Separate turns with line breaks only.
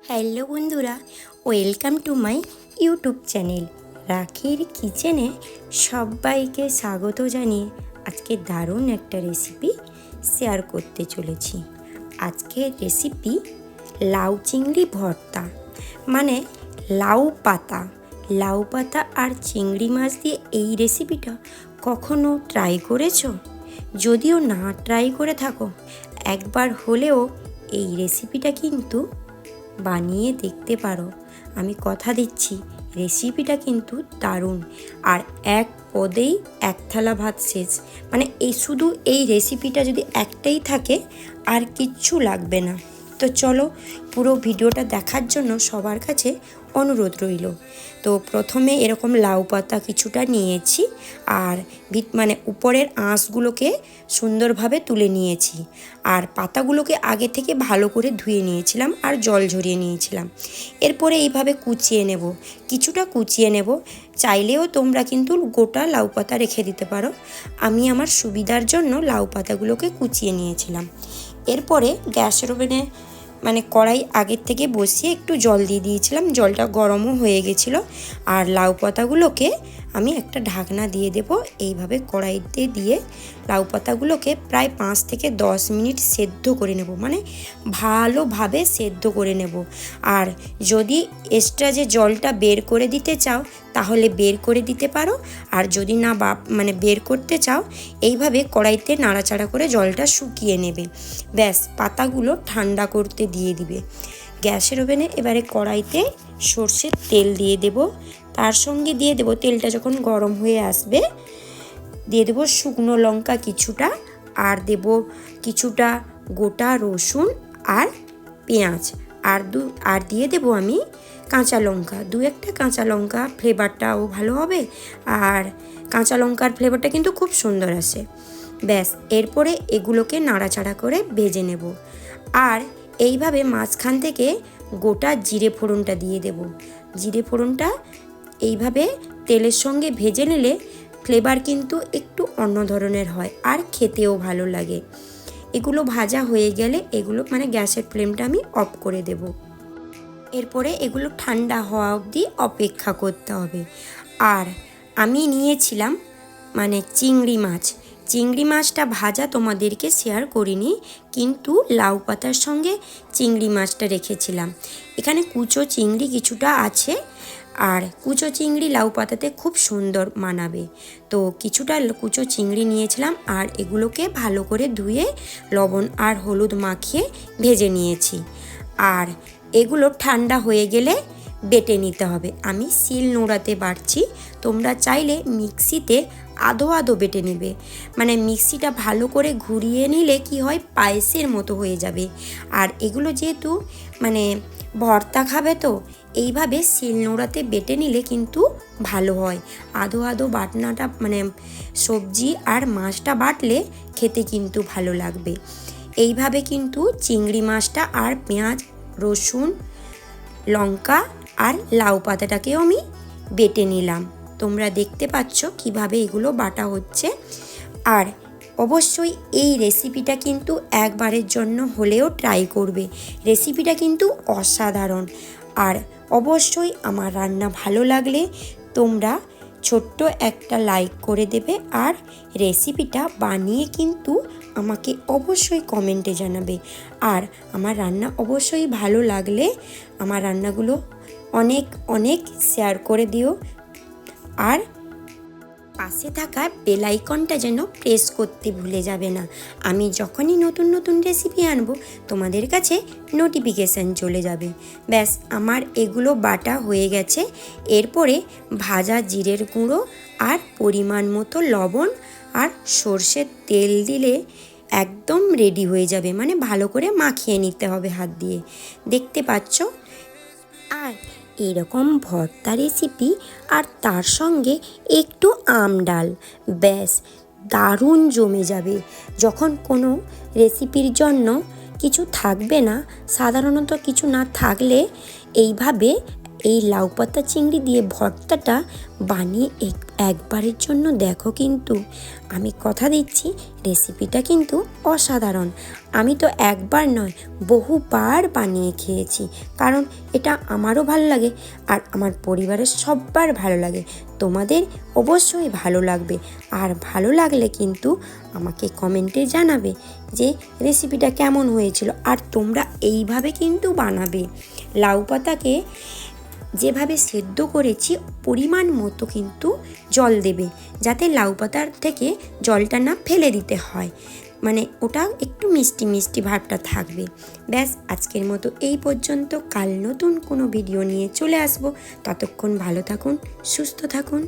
Hello বন্ধুরা, welcome to my YouTube channel রাখির কিচেনে সবাইকে স্বাগত জানিয়ে আজকে দারুণ একটা রেসিপি শেয়ার করতে চলেছি। আজকের রেসিপি লাউ চিংড়ি ভর্তা, মানে লাউ পাতা আর চিংড়ি মাছ দিয়ে এই রেসিপিটা কখনো ট্রাই করেছো? যদিও না ট্রাই করে থাকো, একবার হলেও এই রেসিপিটা কিন্তু বানিয়ে দেখতে পারো। আমি কথা দিচ্ছি রেসিপিটা কিন্তু দারুণ, আর এক পদেই এক থালা ভাত শেষ। মানে শুধু এই রেসিপিটা যদি একটাই থাকে আর কিচ্ছু লাগবে না। তো চলো, পুরো ভিডিওটা দেখার জন্য সবার কাছে অনুরোধ রইল। তো প্রথমে এরকম লাউ পাতা কিছুটা নিয়েছি, আর মানে উপরের আঁশগুলোকে সুন্দরভাবে তুলে নিয়েছি, আর পাতাগুলোকে আগে থেকে ভালো করে ধুয়ে নিয়েছিলাম আর জল ঝরিয়ে নিয়েছিলাম। এরপরে এইভাবে কিছুটা কুচিয়ে নেব। চাইলেও তোমরা কিন্তু গোটা লাউ পাতা রেখে দিতে পারো। আমি আমার সুবিধার জন্য লাউ পাতাগুলোকে কুচিয়ে নিয়েছিলাম। এরপরে গ্যাসের ওভেনে কড়াই আগের থেকে বসিয়ে একটু জল দিয়ে দিয়েছিলাম। জলটা গরমও হয়ে গেছিলো, আর লাউ পাতাগুলোকে আমি একটা ঢাকনা দিয়ে দেব। এইভাবে কড়াইতে দিয়ে লাউ পাতাগুলোকে প্রায় 5 থেকে 10 মিনিট সেদ্ধ করে নেব, মানে ভালোভাবে সেদ্ধ করে নেব। আর যদি এক্সট্রা যে জলটা বের করে দিতে চাও তাহলে বের করে দিতে পারো, আর যদি না বের করতে চাও এইভাবে কড়াইতে নাড়াচাড়া করে জলটা শুকিয়ে নেবে। ব্যাস, পাতাগুলো ঠান্ডা করতে দিয়ে দিবে। গ্যাসের ওভেনে এবারে কড়াইতে সর্ষের তেল দিয়ে দেব। তার সঙ্গে দিয়ে দেব, তেলটা যখন গরম হয়ে আসবে দিয়ে দেব শুকনো লঙ্কা কিছুটা, আর দেব কিছুটা গোটা রসুন আর পেঁয়াজ, আর দিয়ে দেব আমি কাঁচা লঙ্কা, একটা কাঁচা লঙ্কা, ফ্লেভারটাও ভালো হবে, আর কাঁচা লঙ্কার ফ্লেভারটা কিন্তু খুব সুন্দর আসে। ব্যাস, এরপরে এগুলোকে নাড়াচাড়া করে ভেজে নেব। আর এইভাবে মাঝখান থেকে গোটা জিরে ফোড়নটা দিয়ে দেব। জিরে ফোড়নটা এইভাবে তেলের সঙ্গে ভেজে নিলে ফ্লেভার কিন্তু একটু অন্য ধরনের হয়, আর খেতেও ভালো লাগে। এগুলো ভাজা হয়ে গেলে এগুলো গ্যাসের ফ্লেমটা আমি অফ করে দেব। এরপরে এগুলো ঠান্ডা হওয়া অবধি অপেক্ষা করতে হবে। আর আমি নিয়েছিলাম চিংড়ি মাছটা ভাজা তোমাদেরকে শেয়ার করিনি, কিন্তু লাউ পাতার সঙ্গে চিংড়ি মাছটা রেখেছিলাম। এখানে কুচো চিংড়ি কিছুটা আছে, আর কুচো চিংড়ি লাউ পাতাতে খুব সুন্দর মানাবে। তো কিছুটা কুচো চিংড়ি নিয়েছিলাম, আর এগুলোকে ভালো করে ধুয়ে লবণ আর হলুদ মাখিয়ে ভেজে নিয়েছি। আর এগুলো ঠান্ডা হয়ে গেলে বেটে নিতে হবে। আমি শিলনোড়াতে বাটছি, তোমরা চাইলে মিক্সিতে আধো বেটে নেবে। মিক্সিটা ভালো করে ঘুরিয়ে নিলে কি হয়, পায়েসের মতো হয়ে যাবে। আর এগুলো যেহেতু ভর্তা খাবে, তো এইভাবে শিলনোড়াতে বেটে নিলে কিন্তু ভালো হয়। আধো বাটনাটা সবজি আর মাছটা বাটলে খেতে কিন্তু ভালো লাগবে। এইভাবে কিন্তু চিংড়ি মাছটা আর পেঁয়াজ, রসুন, লঙ্কা আর লাউ পাতাটাকেও আমি বেটে নিলাম। তোমরা দেখতে পাচ্ছ কিভাবে এগুলো বাটা হচ্ছে। আর অবশ্যই এই রেসিপিটা কিন্তু একবারের জন্য হলেও ট্রাই করবে। রেসিপিটা কিন্তু অসাধারণ। আর অবশ্যই আমার রান্না ভালো লাগলে তোমরা ছোট্ট একটা লাইক করে দেবে, আর রেসিপিটা বানিয়ে কিন্তু আমাকে অবশ্যই কমেন্টে জানাবে। আর আমার রান্না অবশ্যই ভালো লাগলে আমার রান্নাগুলো অনেক শেয়ার করে দিও, আর পাশে থাকা বেল আইকনটা যেন প্রেস করতে ভুলে যাবে না। আমি যখনই নতুন রেসিপি আনবো তোমাদের কাছে নোটিফিকেশান চলে যাবে। ব্যাস, আমার এগুলো বাটা হয়ে গেছে। এরপরে ভাজা জিরের গুঁড়ো আর পরিমাণ মতো লবণ আর সর্ষের তেল দিলে একদম রেডি হয়ে যাবে। ভালো করে মাখিয়ে নিতে হবে হাত দিয়ে, দেখতে পাচ্ছ। আর এরকম ভর্তা রেসিপি আর তার সঙ্গে একটু আম ডাল, ব্যাস দারুণ জমে যাবে। যখন কোনো রেসিপির জন্য কিছু থাকবে না, সাধারণত কিছু না থাকলে এইভাবে এই লাউ পাতা চিংড়ি দিয়ে ভর্তাটা বানিয়ে একবারের জন্য দেখো, কিন্তু আমি কথা দিচ্ছি রেসিপিটা কিন্তু অসাধারণ। আমি তো একবার নয় বহুবার বানিয়ে খেয়েছি, কারণ এটা আমারও ভালো লাগে আর আমার পরিবারের সবার ভালো লাগে। তোমাদের অবশ্যই ভালো লাগবে, আর ভালো লাগলে কিন্তু আমাকে কমেন্টে জানাবে যে রেসিপিটা কেমন হয়েছিল। আর তোমরা এইভাবে কিন্তু বানাবে। লাউ পাতাকে যেভাবে সেদ্ধ করেছি পরিমাণ মতো কিন্তু জল দেবে, যাতে লাউ পাতার থেকে জলটা না ফেলে দিতে হয়, মানে ওটা একটু মিষ্টি মিষ্টি ভাবটা থাকবে। ব্যাস, আজকের মতো এই পর্যন্ত। কাল নতুন কোনো ভিডিও নিয়ে চলে আসবো। ততক্ষণ ভালো থাকুন, সুস্থ থাকুন।